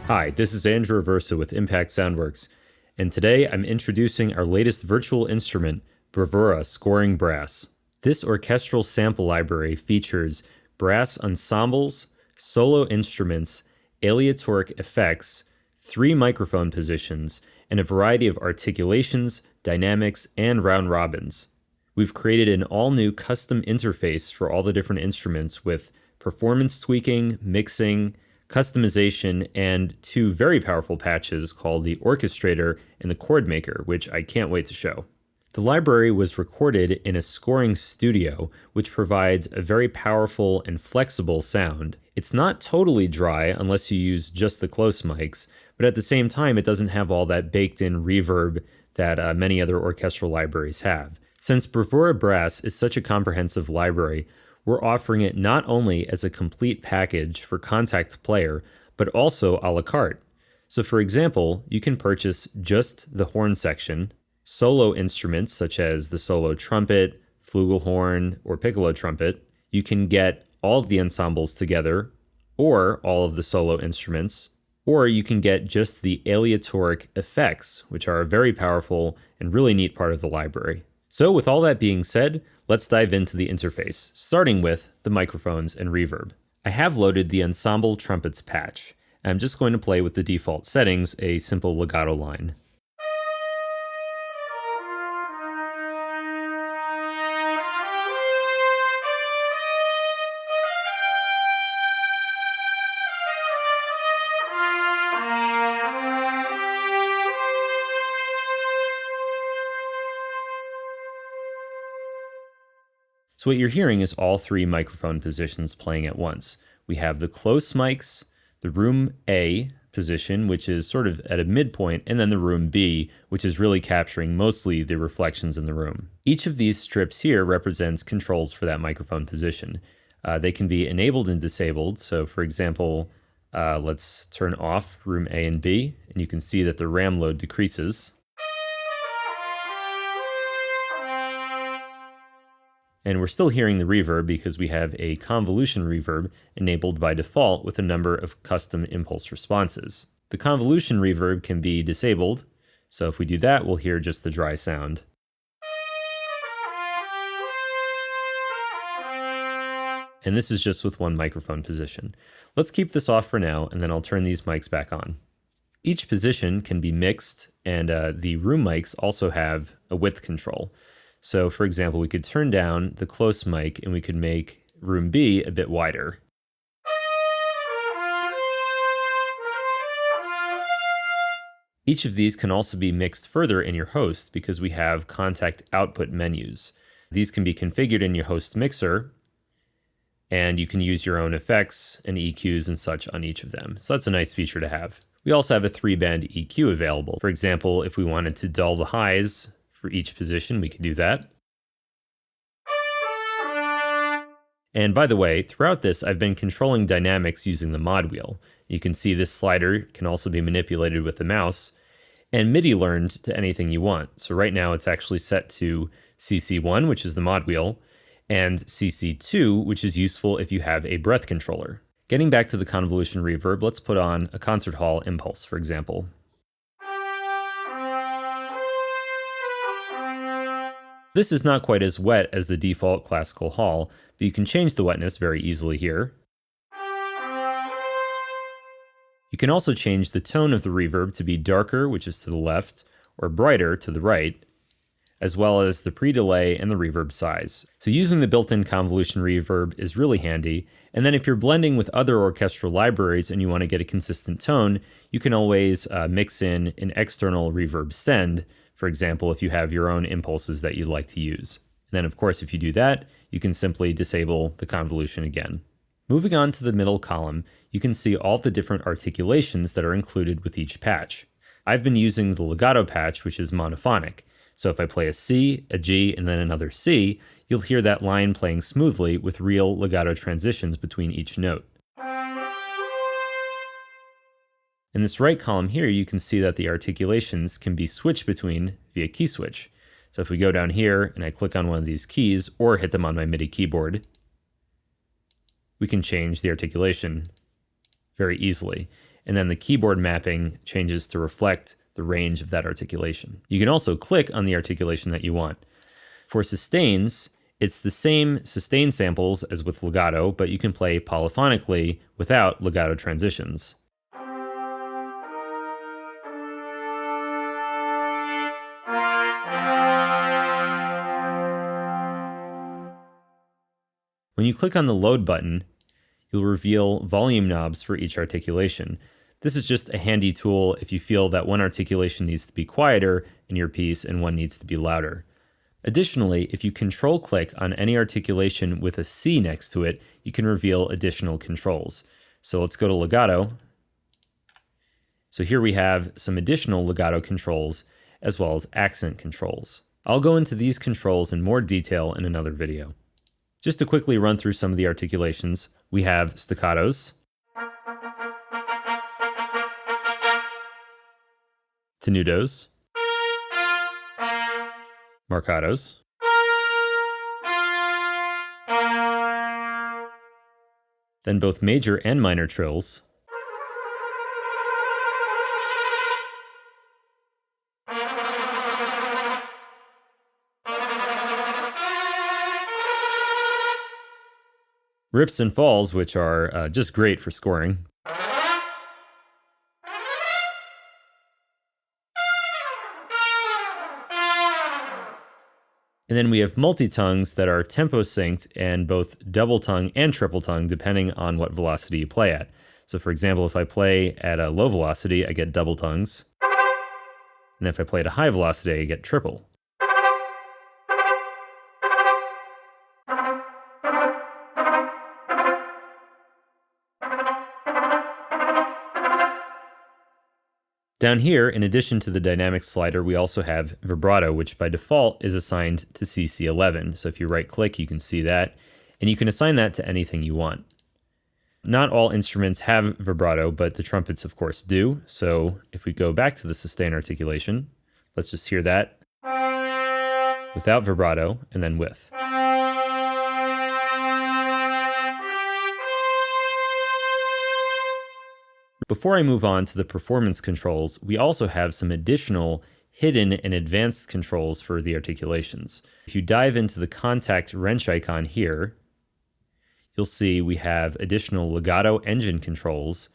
Hi, this is Andrew Aversa with Impact Soundworks, and today I'm introducing our latest virtual instrument, Bravura Scoring Brass. This orchestral sample library features brass ensembles, solo instruments, aleatoric effects, 3 microphone positions, and a variety of articulations, dynamics, and round robins. We've created an all-new custom interface for all the different instruments with performance tweaking, mixing, customization, and 2 very powerful patches called the Orchestrator and the Chord Maker, which I can't wait to show. The library was recorded in a scoring studio, which provides a very powerful and flexible sound. It's not totally dry unless you use just the close mics, but at the same time it doesn't have all that baked-in reverb that many other orchestral libraries have. Since Bravura Brass is such a comprehensive library, we're offering it not only as a complete package for Kontakt player, but also a la carte. So for example, you can purchase just the horn section, solo instruments such as the solo trumpet, flugelhorn, or piccolo trumpet. You can get all of the ensembles together, or all of the solo instruments, or you can get just the aleatoric effects, which are a very powerful and really neat part of the library. So with all that being said, let's dive into the interface, starting with the microphones and reverb. I have loaded the Ensemble Trumpets patch, and I'm just going to play with the default settings, a simple legato line. So what you're hearing is all 3 microphone positions playing at once. We have the close mics, the room A position, which is sort of at a midpoint, and then the room B, which is really capturing mostly the reflections in the room. Each of these strips here represents controls for that microphone position. They can be enabled and disabled. So for example, let's turn off room A and B, and you can see that the RAM load decreases. And we're still hearing the reverb because we have a convolution reverb enabled by default with a number of custom impulse responses. The convolution reverb can be disabled, so if we do that, we'll hear just the dry sound. And this is just with 1 microphone position. Let's keep this off for now, and then I'll turn these mics back on. Each position can be mixed, and the room mics also have a width control. So for example, we could turn down the close mic and we could make room B a bit wider. Each of these can also be mixed further in your host because we have Kontakt output menus. These can be configured in your host mixer, and you can use your own effects and EQs and such on each of them. So that's a nice feature to have. We also have a 3-band EQ available. For example, if we wanted to dull the highs for each position, we could do that. And by the way, throughout this, I've been controlling dynamics using the mod wheel. You can see this slider can also be manipulated with the mouse, and MIDI learned to anything you want. So right now it's actually set to CC1, which is the mod wheel, and CC2, which is useful if you have a breath controller. Getting back to the convolution reverb, let's put on a concert hall impulse, for example. This is not quite as wet as the default classical hall, but you can change the wetness very easily here. You can also change the tone of the reverb to be darker, which is to the left, or brighter to the right, as well as the pre-delay and the reverb size. So using the built-in convolution reverb is really handy, and then if you're blending with other orchestral libraries and you want to get a consistent tone, you can always mix in an external reverb send. For example, if you have your own impulses that you'd like to use. And then of course, if you do that, you can simply disable the convolution again. Moving on to the middle column, you can see all the different articulations that are included with each patch. I've been using the legato patch, which is monophonic. So if I play a C, a G, and then another C, you'll hear that line playing smoothly with real legato transitions between each note. In this right column here, you can see that the articulations can be switched between via key switch. So if we go down here and I click on one of these keys or hit them on my MIDI keyboard, we can change the articulation very easily. and then the keyboard mapping changes to reflect the range of that articulation. You can also click on the articulation that you want. For sustains, it's the same sustain samples as with legato, but you can play polyphonically without legato transitions. When you click on the load button, you'll reveal volume knobs for each articulation. This is just a handy tool if you feel that one articulation needs to be quieter in your piece and one needs to be louder. Additionally, if you control-click on any articulation with a C next to it, you can reveal additional controls. So let's go to legato. So here we have some additional legato controls as well as accent controls. I'll go into these controls in more detail in another video. Just to quickly run through some of the articulations, we have staccatos, tenutos, marcatos, then both major and minor trills, rips and falls, which are just great for scoring. And then we have multi-tongues that are tempo synced and both double tongue and triple tongue depending on what velocity you play at. So for example, if I play at a low velocity, I get double tongues. And if I play at a high velocity, I get triple. Down here, in addition to the dynamic slider, we also have vibrato, which by default is assigned to CC11. So if you right-click, you can see that, and you can assign that to anything you want. Not all instruments have vibrato, but the trumpets, of course, do. So if we go back to the sustain articulation, let's just hear that without vibrato, and then with. Before I move on to the performance controls, we also have some additional hidden and advanced controls for the articulations. If you dive into the Kontakt wrench icon here, you'll see we have additional legato engine controls,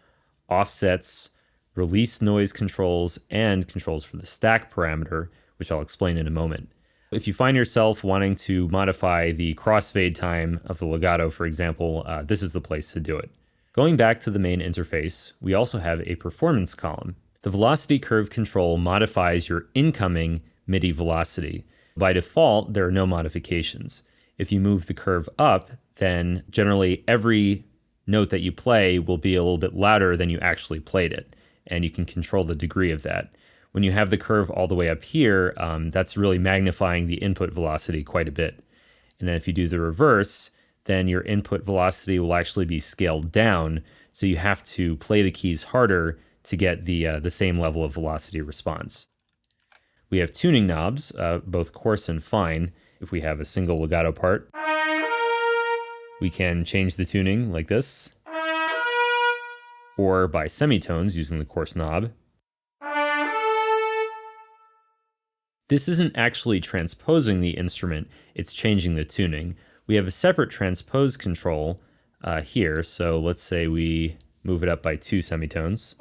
offsets, release noise controls, and controls for the stack parameter, which I'll explain in a moment. If you find yourself wanting to modify the crossfade time of the legato, for example, this is the place to do it. Going back to the main interface, we also have a performance column. The velocity curve control modifies your incoming MIDI velocity. By default, there are no modifications. If you move the curve up, then generally every note that you play will be a little bit louder than you actually played it, and you can control the degree of that. When you have the curve all the way up here, that's really magnifying the input velocity quite a bit. And then if you do the reverse, then your input velocity will actually be scaled down, so you have to play the keys harder to get the same level of velocity response. We have tuning knobs, both coarse and fine. If we have a single legato part, we can change the tuning like this, or by semitones using the coarse knob. This isn't actually transposing the instrument, it's changing the tuning. We have a separate transpose control here, so let's say we move it up by 2 semitones.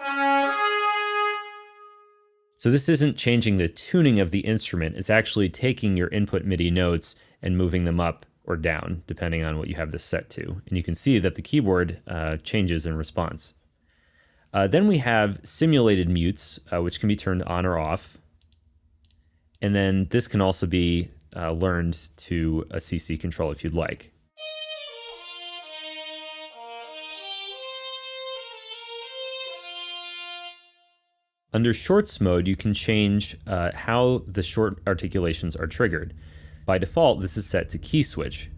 So this isn't changing the tuning of the instrument, it's actually taking your input MIDI notes and moving them up or down, depending on what you have this set to. And you can see that the keyboard changes in response. Then we have simulated mutes, which can be turned on or off. And then this can also be learned to a CC control if you'd like. Undershorts Mode, you can change how the short articulations are triggered. By default, this is set to key switch.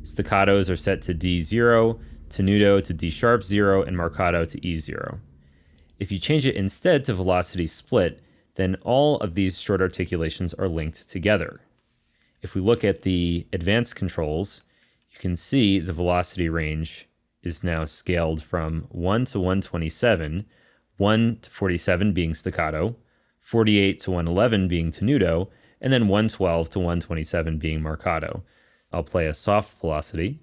Staccatos are set to D0, tenuto to D sharp 0, and marcato to E0. If you change it instead to velocity split, then all of these short articulations are linked together. If we look at the advanced controls, you can see the velocity range is now scaled from 1 to 127, 1 to 47 being staccato, 48 to 111 being tenuto, and then 112 to 127 being marcato. I'll play a soft velocity.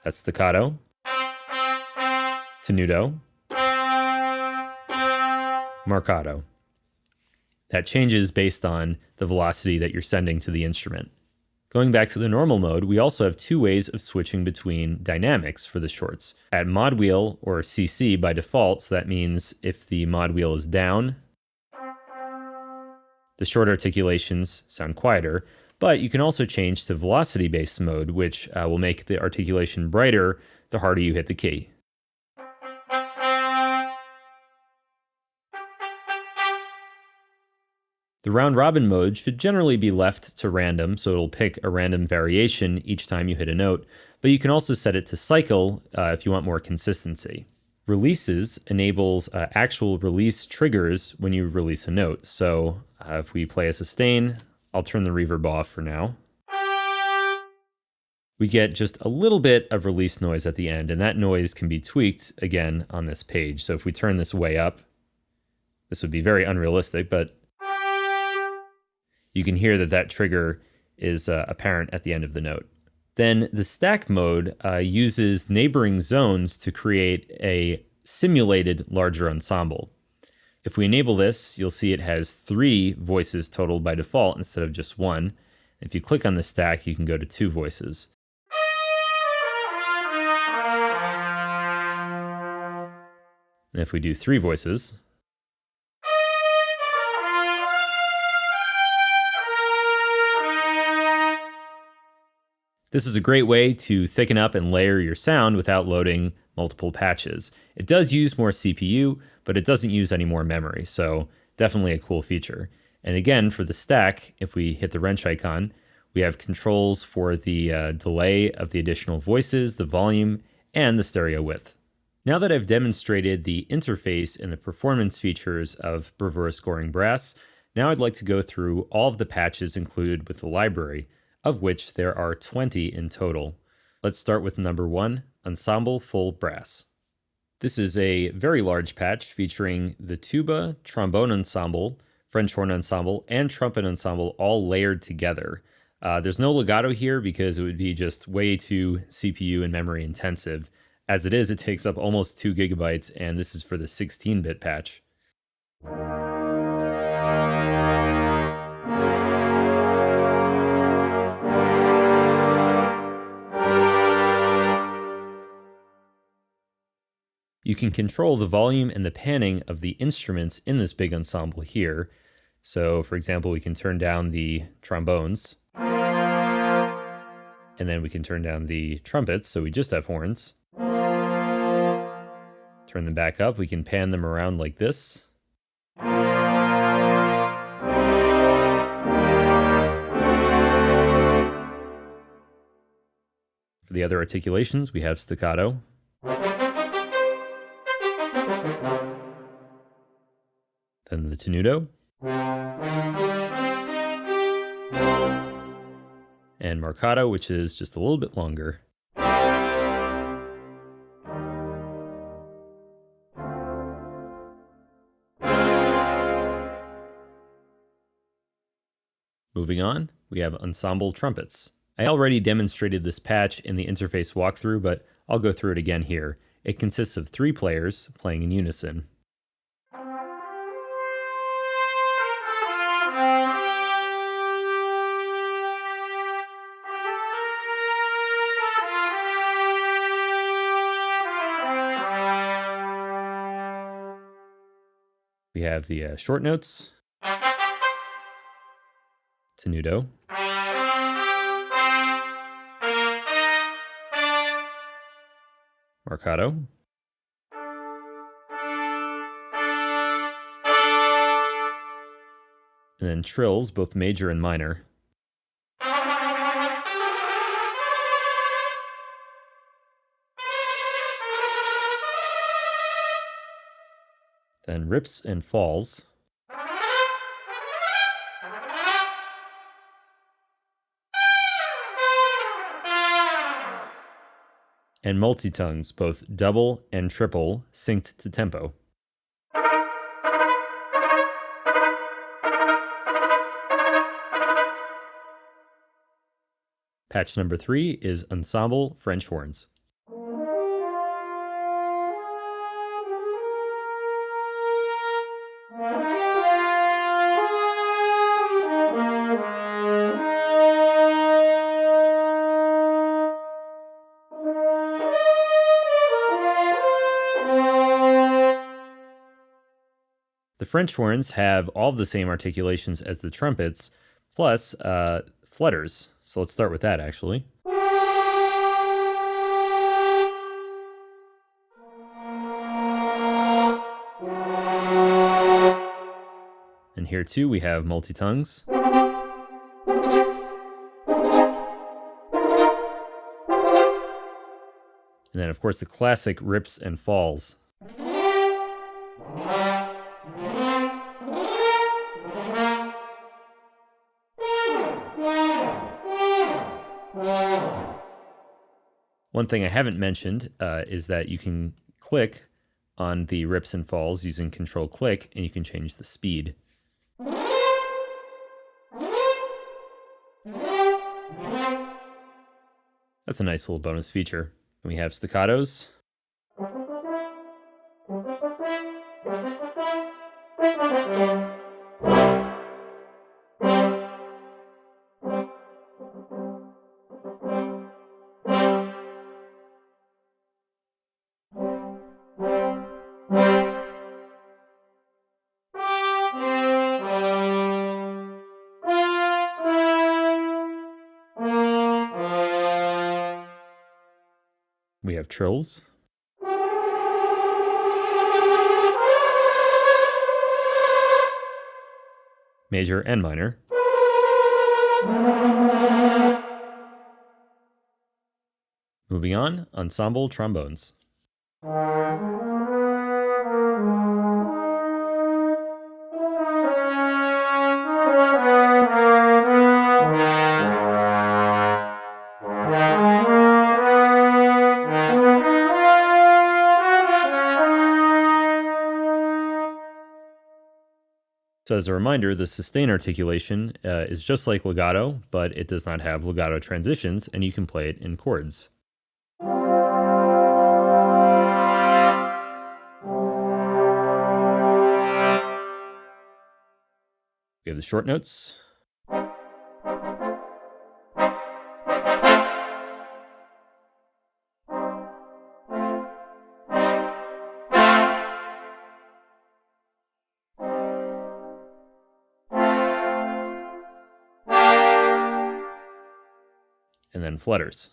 That's staccato, tenuto, marcato. That changes based on the velocity that you're sending to the instrument. Going back to the normal mode, we also have two ways of switching between dynamics for the shorts. At mod wheel or CC by default, so that means if the mod wheel is down, the short articulations sound quieter, but you can also change to velocity-based mode, which will make the articulation brighter the harder you hit the key. The round-robin mode should generally be left to random, so it'll pick a random variation each time you hit a note, but you can also set it to cycle if you want more consistency. Releases enables actual release triggers when you release a note, so if we play a sustain, I'll turn the reverb off for now. We get just a little bit of release noise at the end, and that noise can be tweaked again on this page. So if we turn this way up, this would be very unrealistic, but you can hear that that trigger is apparent at the end of the note. Then the stack mode uses neighboring zones to create a simulated larger ensemble. If we enable this, you'll see it has 3 voices total by default instead of just 1. If you click on the stack, you can go to 2 voices. And if we do 3 voices, this is a great way to thicken up and layer your sound without loading multiple patches. It does use more CPU, but it doesn't use any more memory, so definitely a cool feature. And again, for the stack, if we hit the wrench icon, we have controls for the delay of the additional voices, the volume, and the stereo width. Now that I've demonstrated the interface and the performance features of Bravura Scoring Brass, now I'd like to go through all of the patches included with the library, of which there are 20 in total. Let's start with number 1, Ensemble Full Brass. This is a very large patch featuring the tuba, trombone ensemble, French horn ensemble, and trumpet ensemble all layered together. There's no legato here because it would be just way too CPU and memory intensive. As it is, it takes up almost 2 gigabytes, and this is for the 16-bit patch. You can control the volume and the panning of the instruments in this big ensemble here. So, for example, we can turn down the trombones, and then we can turn down the trumpets, so we just have horns. Turn them back up, we can pan them around like this. For the other articulations, we have staccato. Then the tenuto. And marcato, which is just a little bit longer. Moving on, we have Ensemble Trumpets. I already demonstrated this patch in the interface walkthrough, but I'll go through it again here. It consists of 3 players playing in unison. We have the short notes, tenuto, marcato, and then trills, both major and minor. Then rips and falls. And multi-tongues, both double and triple, synced to tempo. Patch number 3 is Ensemble French horns. The French horns have all of the same articulations as the trumpets, plus flutters. So let's start with that, actually. And here too we have multi-tongues. And then of course the classic rips and falls. One thing I haven't mentioned is that you can click on the rips and falls using Control Click, and you can change the speed. That's a nice little bonus feature. And we have staccatos. We have trills. Major and minor. Moving on, ensemble trombones. So as a reminder, the sustain articulation is just like legato, but it does not have legato transitions, and you can play it in chords. We have the short notes. And then flutters.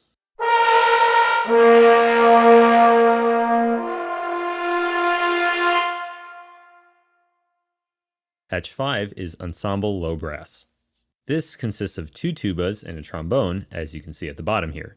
Patch 5 is Ensemble Low Grass. This consists of 2 tubas and a trombone, as you can see at the bottom here.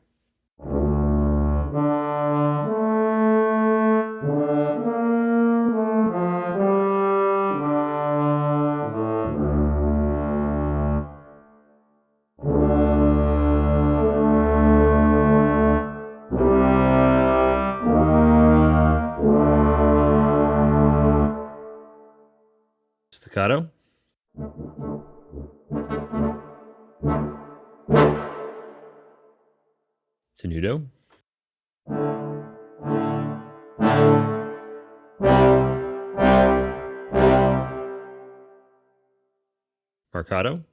Staccato. Tenuto. Marcato.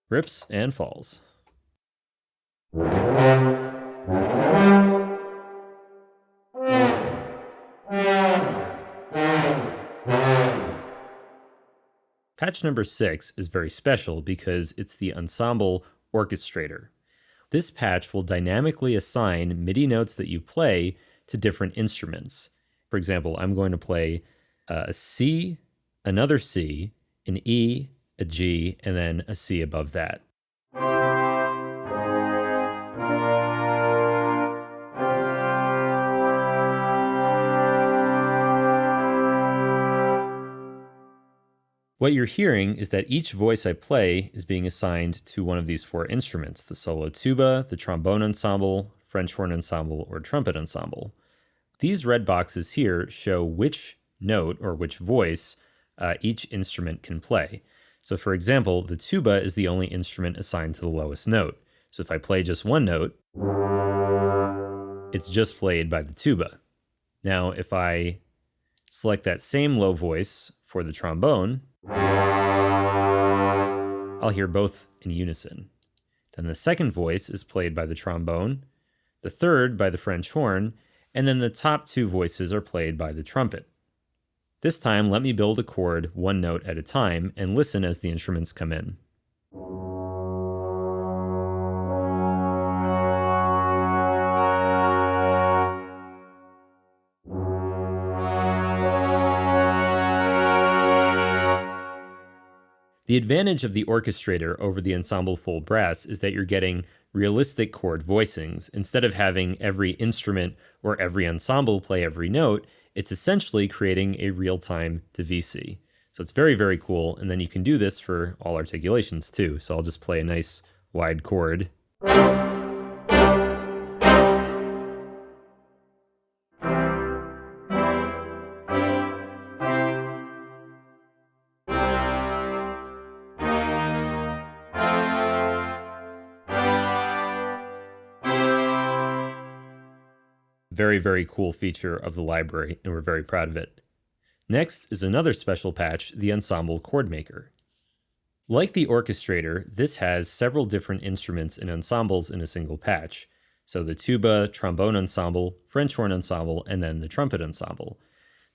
Rips and falls. Patch number 6 is very special because it's the Ensemble Orchestrator. This patch will dynamically assign MIDI notes that you play to different instruments. For example, I'm going to play a C, another C, an E, a G, and then a C above that. What you're hearing is that each voice I play is being assigned to one of these 4 instruments: the solo tuba, the trombone ensemble, French horn ensemble, or trumpet ensemble. These red boxes here show which note or which voice each instrument can play. So for example, the tuba is the only instrument assigned to the lowest note. So if I play just one note, it's just played by the tuba. Now, if I select that same low voice for the trombone, I'll hear both in unison. Then the second voice is played by the trombone, the third by the French horn, and then the top two voices are played by the trumpet. This time, let me build a chord one note at a time and listen as the instruments come in. The advantage of the orchestrator over the Ensemble full brass is that you're getting realistic chord voicings. Instead of having every instrument or every ensemble play every note, it's essentially creating a real-time DVC. So it's very, very cool, and then you can do this for all articulations too. So I'll just play a nice wide chord. Very, very cool feature of the library, and we're very proud of it. Next is another special patch, the Ensemble Chord Maker. Like the orchestrator, this has several different instruments and ensembles in a single patch. So the tuba, trombone ensemble, French horn ensemble, and then the trumpet ensemble.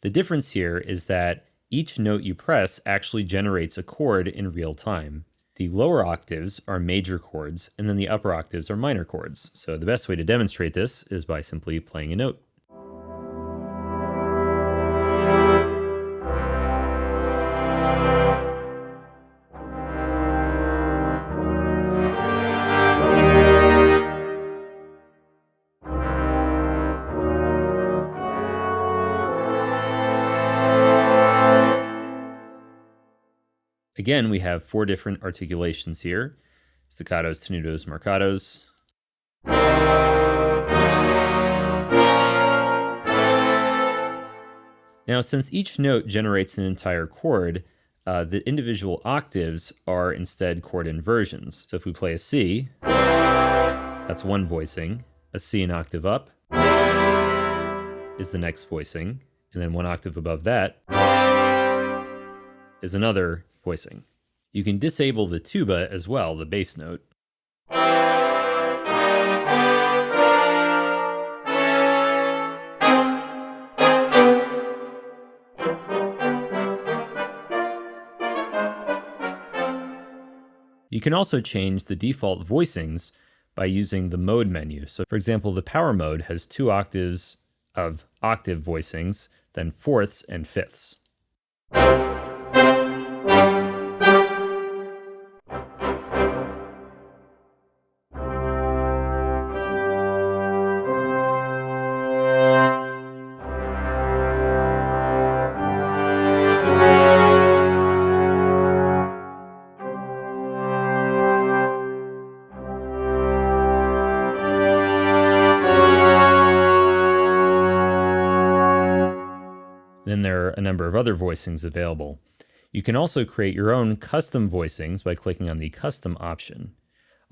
The difference here is that each note you press actually generates a chord in real time. The lower octaves are major chords, and then the upper octaves are minor chords. So the best way to demonstrate this is by simply playing a note. Again, we have 4 different articulations here: staccatos, tenutos, marcatos. Now, since each note generates an entire chord, the individual octaves are instead chord inversions. So if we play a C, that's one voicing. A C an octave up is the next voicing. And then one octave above that is another voicing. You can disable the tuba as well, the bass note. You can also change the default voicings by using the mode menu. So for example, the power mode has 2 octaves of octave voicings, then fourths and fifths. Then there are a number of other voicings available. You can also create your own custom voicings by clicking on the Custom option.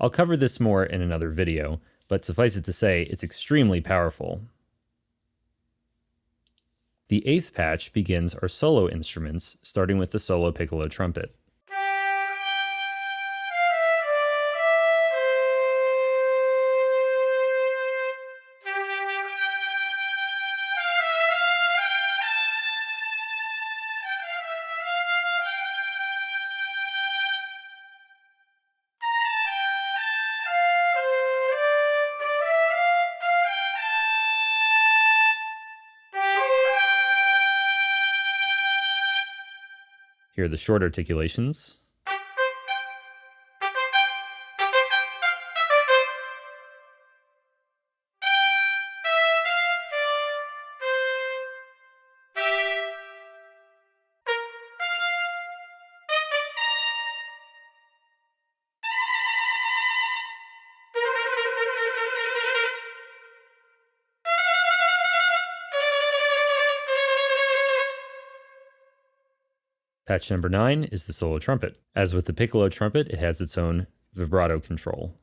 I'll cover this more in another video, but suffice it to say, it's extremely powerful. The 8th patch begins our solo instruments, starting with the solo piccolo trumpet. Here are the short articulations. Patch number 9 is the solo trumpet. As with the piccolo trumpet, it has its own vibrato control.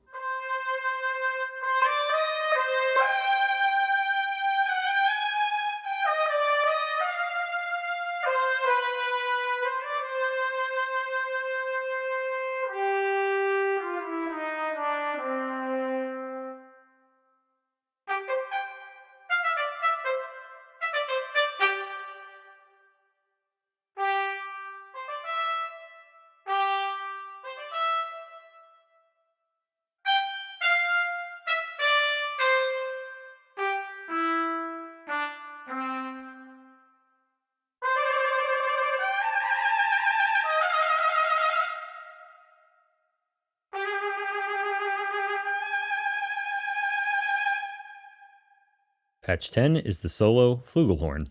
Patch 10 is the solo flugelhorn.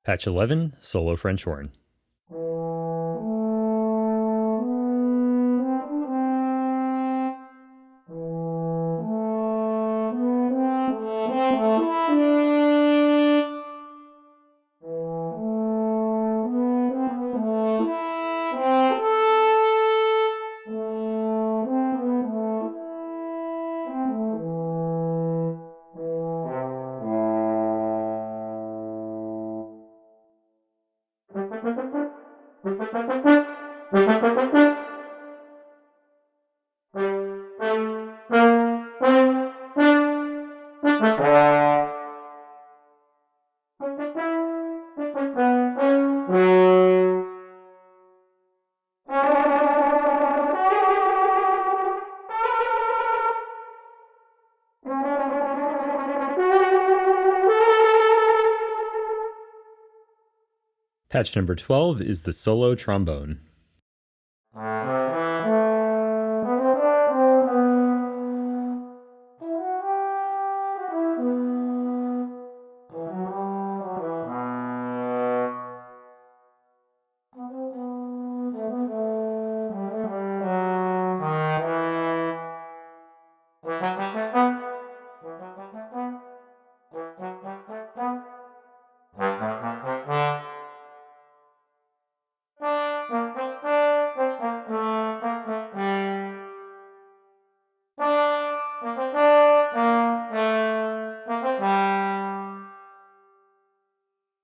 Patch 11, solo French horn. Patch number 12 is the solo trombone.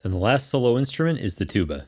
Then the last solo instrument is the tuba.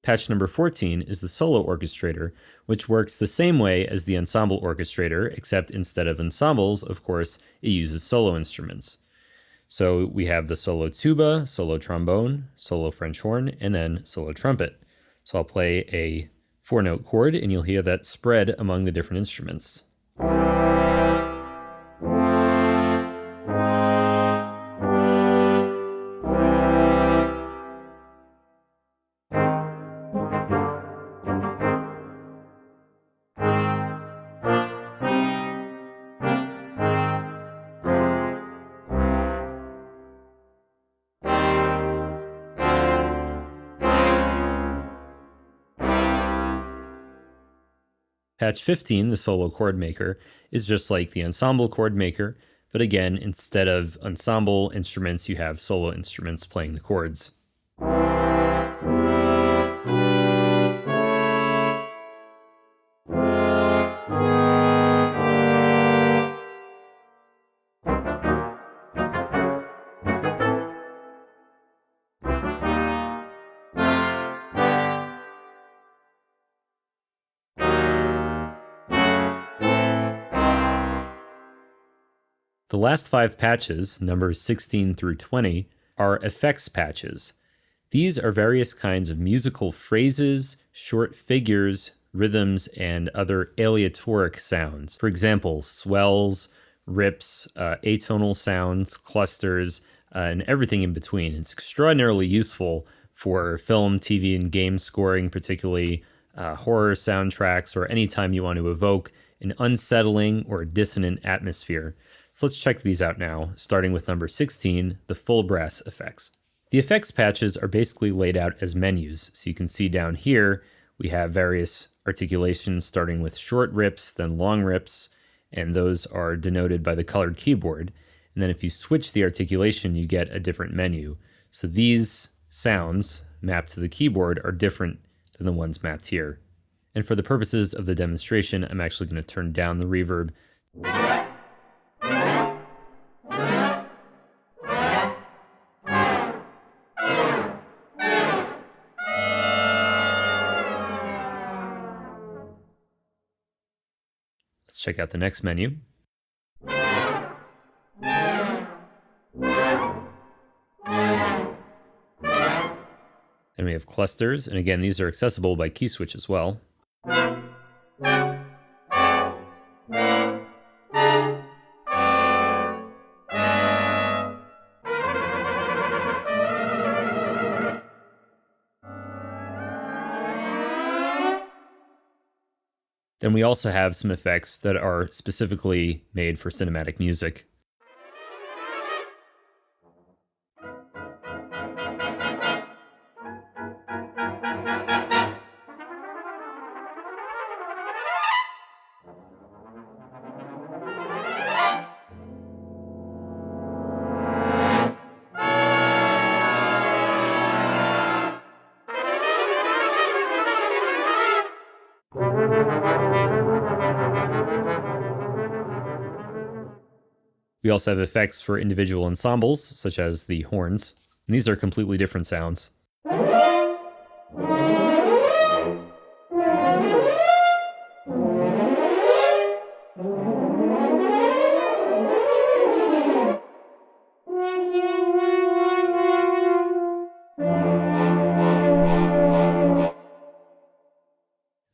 Patch number 14 is the Solo Orchestrator, which works the same way as the Ensemble Orchestrator, except instead of ensembles, of course, it uses solo instruments. So we have the solo tuba, solo trombone, solo French horn, and then solo trumpet. So I'll play a 4-note chord, and you'll hear that spread among the different instruments. Patch 15, the solo chord maker, is just like the ensemble chord maker, but again, instead of ensemble instruments, you have solo instruments playing the chords. The last 5 patches, numbers 16 through 20, are effects patches. These are various kinds of musical phrases, short figures, rhythms, and other aleatoric sounds. For example, swells, rips, atonal sounds, clusters, and everything in between. It's extraordinarily useful for film, TV, and game scoring, particularly horror soundtracks, or any time you want to evoke an unsettling or dissonant atmosphere. So let's check these out now, starting with number 16, the full brass effects. The effects patches are basically laid out as menus. So you can see down here, we have various articulations starting with short rips, then long rips, and those are denoted by the colored keyboard. And then if you switch the articulation, you get a different menu. So these sounds mapped to the keyboard are different than the ones mapped here. And for the purposes of the demonstration, I'm actually going to turn down the reverb. Let's check out the next menu. And we have clusters, and again, these are accessible by key switch as well. Then we also have some effects that are specifically made for cinematic music. We also have effects for individual ensembles, such as the horns, and these are completely different sounds.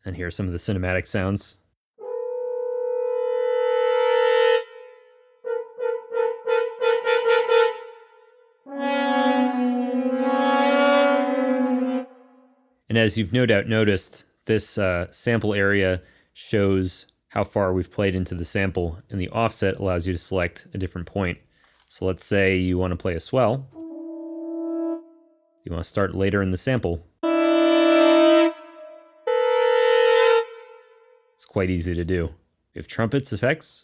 And here are some of the cinematic sounds. And as you've no doubt noticed, this sample area shows how far we've played into the sample, and the offset allows you to select a different point. So let's say you want to play a swell. You want to start later in the sample. It's quite easy to do. We have Trumpets FX.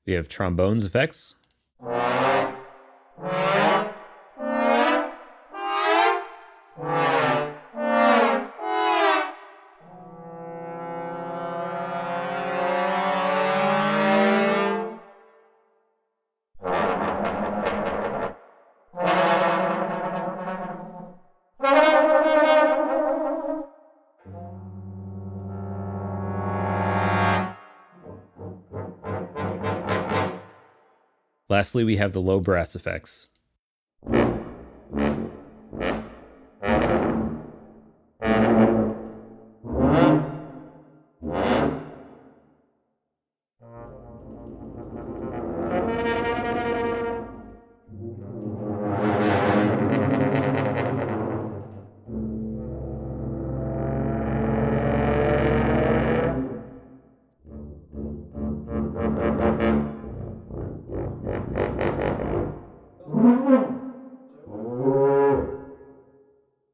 We have Trombones FX. Lastly, we have the low brass effects.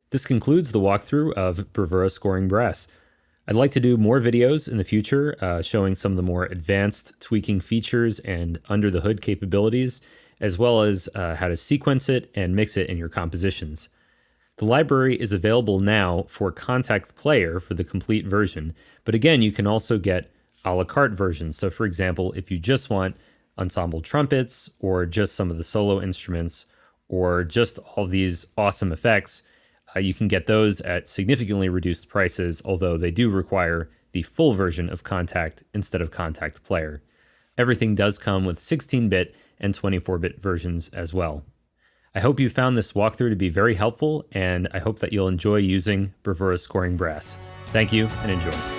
This concludes the walkthrough of Bravura Scoring Brass. I'd like to do more videos in the future showing some of the more advanced tweaking features and under-the-hood capabilities, as well as how to sequence it and mix it in your compositions. The library is available now for Kontakt Player for the complete version, but again, you can also get a la carte versions. So for example, if you just want Ensemble Trumpets, or just some of the solo instruments, or just all these awesome effects, you can get those at significantly reduced prices, although they do require the full version of Kontakt instead of Kontakt Player. Everything does come with 16-bit and 24-bit versions as well. I hope you found this walkthrough to be very helpful, and I hope that you'll enjoy using Bravura Scoring Brass. Thank you, and enjoy.